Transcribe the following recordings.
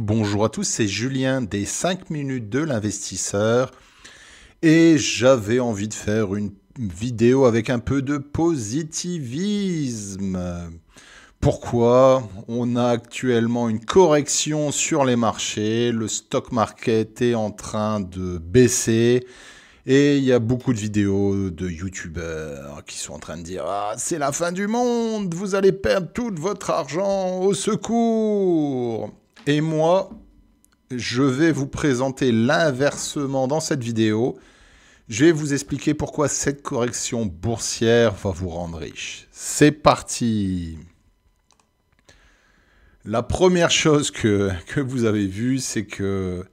Bonjour à tous, c'est Julien des 5 minutes de l'investisseur et j'avais envie de faire une vidéo avec un peu de positivisme. Pourquoi? On a actuellement une correction sur les marchés, le stock market est en train de baisser et il y a beaucoup de vidéos de youtubeurs qui sont en train de dire «Ah, c'est la fin du monde, vous allez perdre tout votre argent, au secours!» Et moi, je vais vous présenter l'inversement dans cette vidéo. Je vais vous expliquer pourquoi cette correction boursière va vous rendre riche. C'est parti! La première chose que vous avez vue, c'est que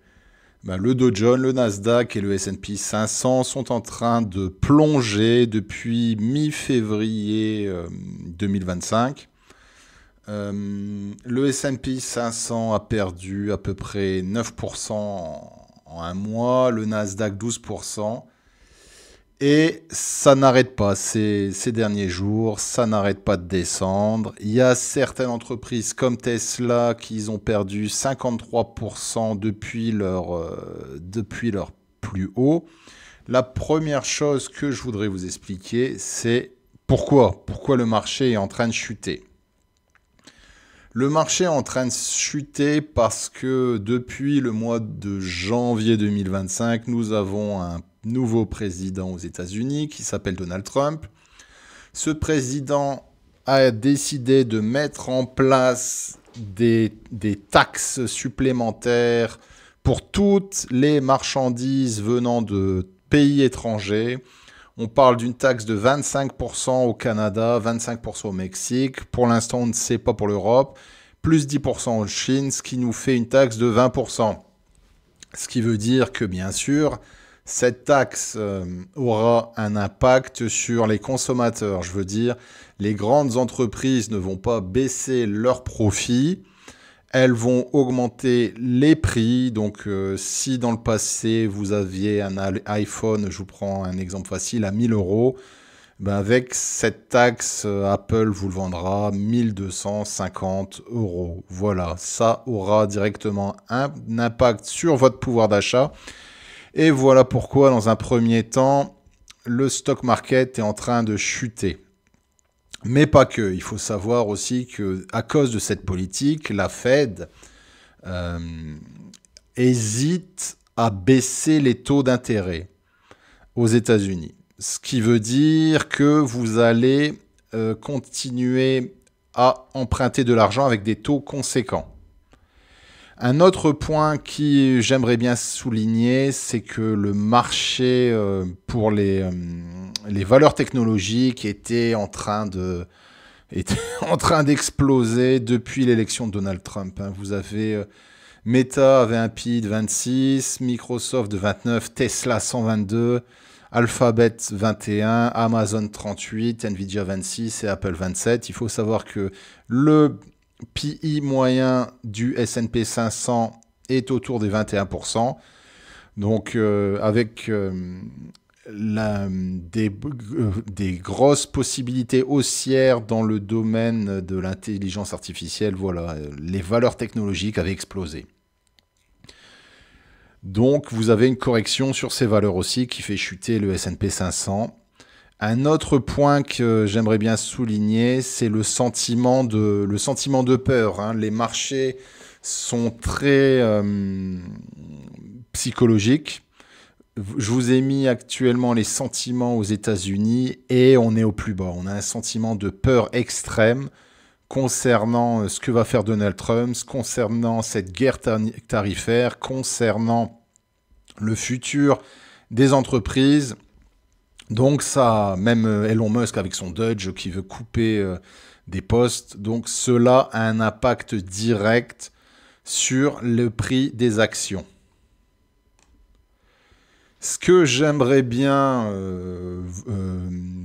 le Dow Jones, le Nasdaq et le S&P 500 sont en train de plonger depuis mi-février 2025. Le S&P 500 a perdu à peu près 9% en un mois, le Nasdaq 12%. Et ça n'arrête pas ces derniers jours, ça n'arrête pas de descendre. Il y a certaines entreprises comme Tesla qui ont perdu 53% depuis leur plus haut. La première chose que je voudrais vous expliquer, c'est pourquoi le marché est en train de chuter. Le marché est en train de chuter parce que depuis le mois de janvier 2025, nous avons un nouveau président aux États-Unis qui s'appelle Donald Trump. Ce président a décidé de mettre en place des taxes supplémentaires pour toutes les marchandises venant de pays étrangers. On parle d'une taxe de 25% au Canada, 25% au Mexique. Pour l'instant, on ne sait pas pour l'Europe. Plus 10% en Chine, ce qui nous fait une taxe de 20%. Ce qui veut dire que, bien sûr, cette taxe aura un impact sur les consommateurs. Je veux dire, les grandes entreprises ne vont pas baisser leurs profits. Elles vont augmenter les prix. Donc, si dans le passé, vous aviez un iPhone, je vous prends un exemple facile, à 1 000 €, avec cette taxe, Apple vous le vendra 1 250 €. Voilà, ça aura directement un impact sur votre pouvoir d'achat. Et voilà pourquoi, dans un premier temps, le stock market est en train de chuter. Mais pas que. Il faut savoir aussi qu'à cause de cette politique, la Fed hésite à baisser les taux d'intérêt aux États-Unis. Ce qui veut dire que vous allez continuer à emprunter de l'argent avec des taux conséquents. Un autre point qui j'aimerais bien souligner, c'est que le marché pour les valeurs technologiques était en train d'exploser depuis l'élection de Donald Trump. Vous avez Meta avait un PI de 26, Microsoft de 29, Tesla 122, Alphabet 21, Amazon 38, Nvidia 26 et Apple 27. Il faut savoir que le PI moyen du S&P 500 est autour des 21%. Donc, avec des grosses possibilités haussières dans le domaine de l'intelligence artificielle, voilà, les valeurs technologiques avaient explosé. Donc, vous avez une correction sur ces valeurs aussi qui fait chuter le S&P 500. Un autre point que j'aimerais bien souligner, c'est le sentiment de peur. Les marchés sont très psychologiques. Je vous ai mis actuellement les sentiments aux États-Unis et on est au plus bas. On a un sentiment de peur extrême concernant ce que va faire Donald Trump, concernant cette guerre tarifaire, concernant le futur des entreprises. Donc ça, même Elon Musk avec son Dodge qui veut couper des postes, donc cela a un impact direct sur le prix des actions. Ce que j'aimerais bien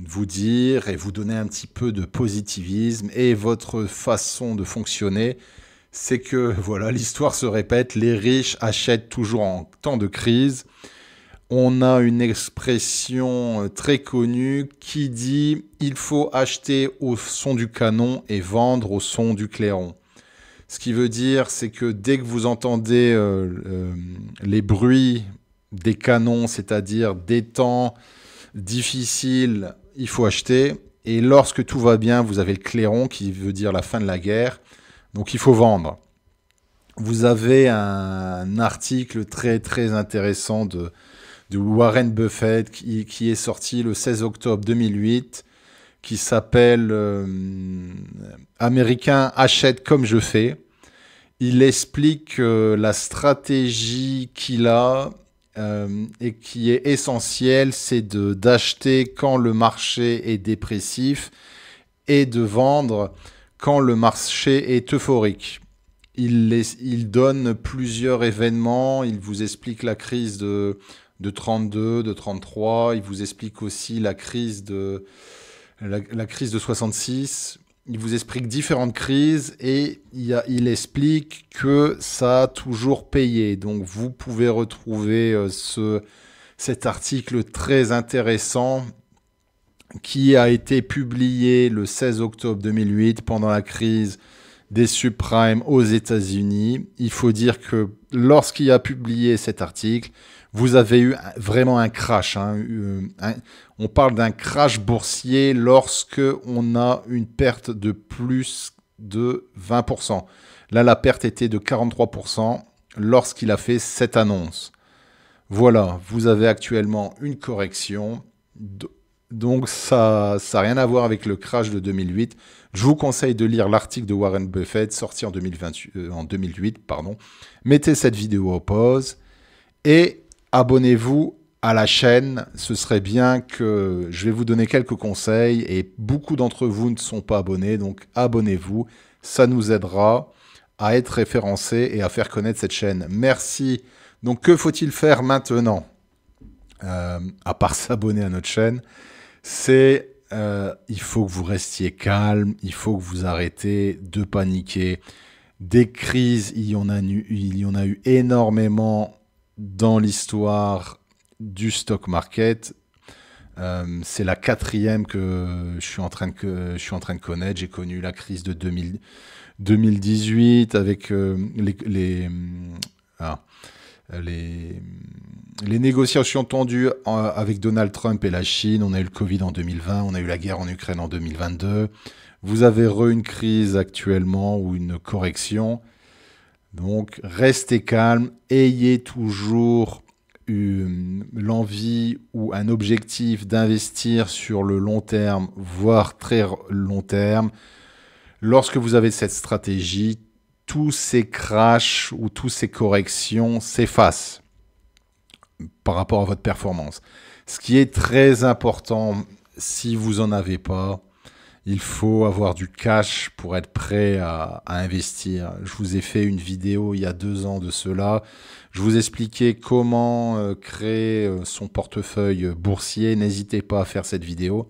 vous dire et vous donner un petit peu de positivisme et votre façon de fonctionner, c'est que voilà, l'histoire se répète, les riches achètent toujours en temps de crise. On a une expression très connue qui dit « il faut acheter au son du canon et vendre au son du clairon ». Ce qui veut dire, c'est que dès que vous entendez les bruits des canons, c'est-à-dire des temps difficiles, il faut acheter. Et lorsque tout va bien, vous avez le clairon qui veut dire la fin de la guerre. Donc il faut vendre. Vous avez un article très très intéressant de Warren Buffett qui est sorti le 16 octobre 2008 qui s'appelle Américain achète comme je fais. Il explique la stratégie qu'il a et qui est essentielle, c'est d'acheter quand le marché est dépressif et de vendre quand le marché est euphorique. Il donne plusieurs événements, il vous explique la crise de 32, de 33, il vous explique aussi la crise de 66, il vous explique différentes crises et il explique que ça a toujours payé. Donc vous pouvez retrouver cet article très intéressant qui a été publié le 16 octobre 2008 pendant la crise des subprimes aux États-Unis. Il faut dire que lorsqu'il a publié cet article, vous avez eu vraiment un crash. On parle d'un crash boursier lorsque on a une perte de plus de 20%. Là, la perte était de 43% lorsqu'il a fait cette annonce. Voilà, vous avez actuellement une correction. Donc, ça n'a rien à voir avec le crash de 2008. Je vous conseille de lire l'article de Warren Buffett sorti en 2008. Mettez cette vidéo en pause et abonnez-vous à la chaîne. Ce serait bien que je vais vous donner quelques conseils et beaucoup d'entre vous ne sont pas abonnés. Donc, abonnez-vous. Ça nous aidera à être référencés et à faire connaître cette chaîne. Merci. Donc, que faut-il faire maintenant à part s'abonner à notre chaîne? Il faut que vous restiez calme, il faut que vous arrêtez de paniquer. Des crises, il y en a eu énormément dans l'histoire du stock market. C'est la 4e que je suis en train de connaître. J'ai connu la crise de 2018 avec les négociations tendues avec Donald Trump et la Chine. On a eu le Covid en 2020, on a eu la guerre en Ukraine en 2022. Vous avez une crise actuellement ou une correction. Donc, restez calme, ayez toujours l'envie ou un objectif d'investir sur le long terme, voire très long terme. Lorsque vous avez cette stratégie, tous ces crashs ou toutes ces corrections s'effacent par rapport à votre performance. Ce qui est très important, si vous n'en avez pas, il faut avoir du cash pour être prêt à investir. Je vous ai fait une vidéo il y a 2 ans de cela. Je vous expliquais comment créer son portefeuille boursier. N'hésitez pas à faire cette vidéo.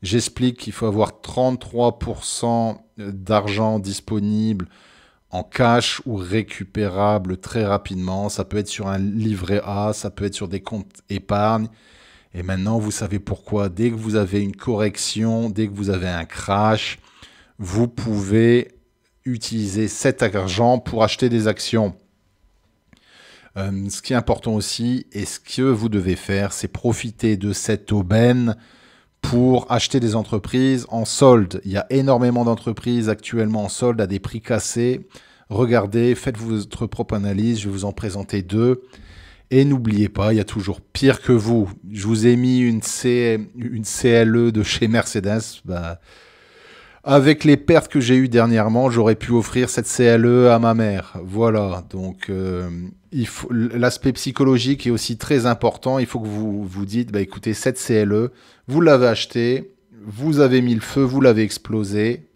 J'explique qu'il faut avoir 33% d'argent disponible en cash ou récupérable très rapidement. Ça peut être sur un livret A, ça peut être sur des comptes épargne. Et maintenant, vous savez pourquoi. Dès que vous avez une correction, dès que vous avez un crash, vous pouvez utiliser cet argent pour acheter des actions. Ce qui est important aussi, et ce que vous devez faire, c'est profiter de cette aubaine pour acheter des entreprises en solde. Il y a énormément d'entreprises actuellement en solde à des prix cassés. Regardez, faites votre propre analyse, je vais vous en présenter 2. Et n'oubliez pas, il y a toujours pire que vous. Je vous ai mis une CLE de chez Mercedes. Avec les pertes que j'ai eues dernièrement, j'aurais pu offrir cette CLE à ma mère. Voilà, donc l'aspect psychologique est aussi très important. Il faut que vous vous dites, écoutez, cette CLE, vous l'avez achetée, vous avez mis le feu, vous l'avez explosé.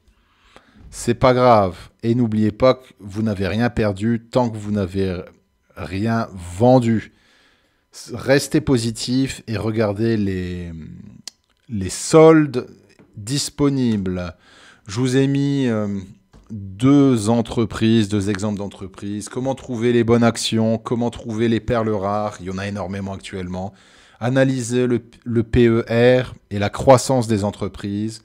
C'est pas grave. Et n'oubliez pas que vous n'avez rien perdu tant que vous n'avez rien vendu. Restez positif et regardez les soldes disponibles. Je vous ai mis 2 exemples d'entreprises. Comment trouver les bonnes actions, comment trouver les perles rares. Il y en a énormément actuellement. Analysez le PER et la croissance des entreprises.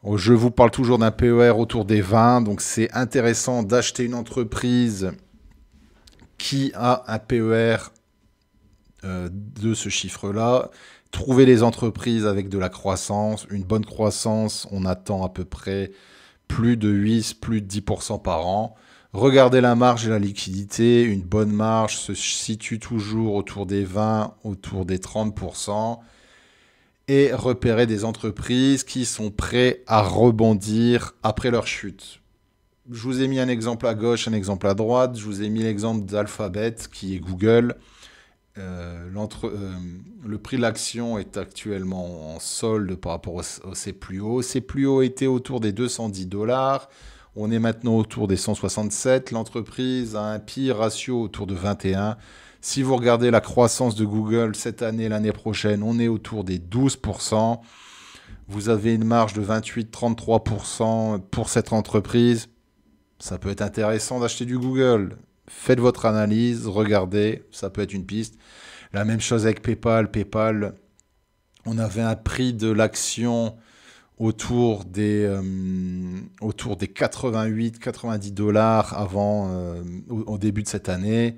Je vous parle toujours d'un PER autour des 20, donc c'est intéressant d'acheter une entreprise qui a un PER de ce chiffre-là. Trouver les entreprises avec de la croissance, une bonne croissance, on attend à peu près plus de 8, plus de 10% par an. Regardez la marge et la liquidité. Une bonne marge se situe toujours autour des 20, autour des 30%. Et repérer des entreprises qui sont prêtes à rebondir après leur chute. Je vous ai mis un exemple à gauche, un exemple à droite. Je vous ai mis l'exemple d'Alphabet, qui est Google. Le prix de l'action est actuellement en solde par rapport au ses plus hauts. Ses plus hauts étaient autour des 210 $. On est maintenant autour des 167. L'entreprise a un PI ratio autour de 21. Si vous regardez la croissance de Google cette année, l'année prochaine, on est autour des 12%. Vous avez une marge de 28-33% pour cette entreprise. Ça peut être intéressant d'acheter du Google. Faites votre analyse, regardez, ça peut être une piste. La même chose avec PayPal. PayPal, on avait un prix de l'action autour des 88-90 $ avant, au début de cette année.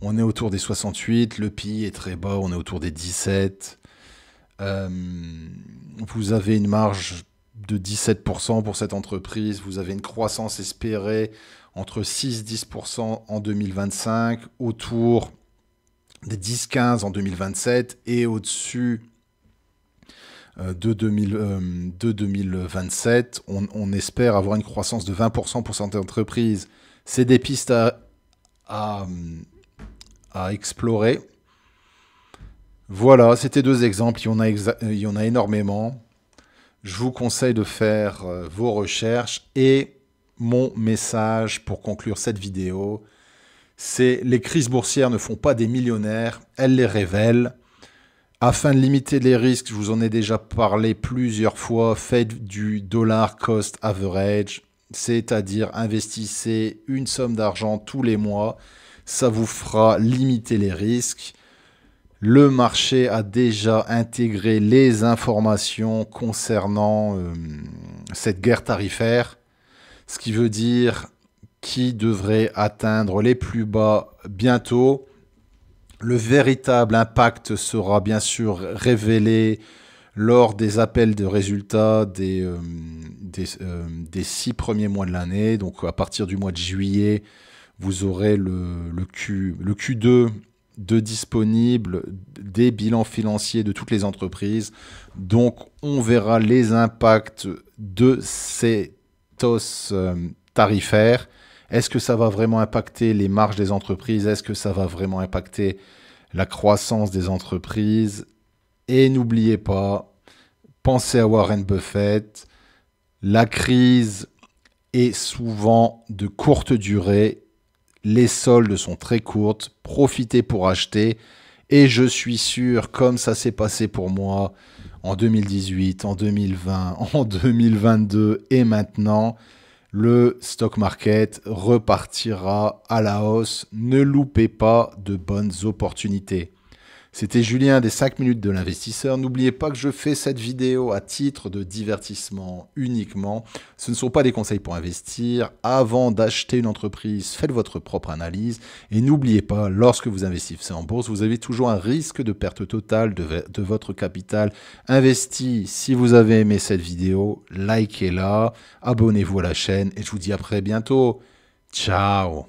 On est autour des 68, le PI est très bas, on est autour des 17. Vous avez une marge de 17% pour cette entreprise, vous avez une croissance espérée entre 6-10% en 2025, autour des 10-15 en 2027 et au-dessus de 2027, on espère avoir une croissance de 20% pour cette entreprise. C'est des pistes à explorer. Voilà, c'était 2 exemples, il y en a énormément. Je vous conseille de faire vos recherches et mon message pour conclure cette vidéo, c'est les crises boursières ne font pas des millionnaires, elles les révèlent. Afin de limiter les risques, je vous en ai déjà parlé plusieurs fois, faites du dollar cost average, c'est-à-dire investissez une somme d'argent tous les mois, ça vous fera limiter les risques. Le marché a déjà intégré les informations concernant cette guerre tarifaire, ce qui veut dire qui devrait atteindre les plus bas bientôt. Le véritable impact sera bien sûr révélé lors des appels de résultats des 6 premiers mois de l'année. Donc à partir du mois de juillet, vous aurez le Q2 de disponible des bilans financiers de toutes les entreprises. Donc on verra les impacts de ces hausses tarifaires. Est-ce que ça va vraiment impacter les marges des entreprises? Est-ce que ça va vraiment impacter la croissance des entreprises? Et n'oubliez pas, pensez à Warren Buffett. La crise est souvent de courte durée. Les soldes sont très courtes. Profitez pour acheter. Et je suis sûr, comme ça s'est passé pour moi en 2018, en 2020, en 2022 et maintenant, le stock market repartira à la hausse. Ne loupez pas de bonnes opportunités. C'était Julien des 5 minutes de l'investisseur. N'oubliez pas que je fais cette vidéo à titre de divertissement uniquement. Ce ne sont pas des conseils pour investir. Avant d'acheter une entreprise, faites votre propre analyse. Et n'oubliez pas, lorsque vous investissez en bourse, vous avez toujours un risque de perte totale de votre capital investi. Si vous avez aimé cette vidéo, likez-la, abonnez-vous à la chaîne et je vous dis à très bientôt. Ciao!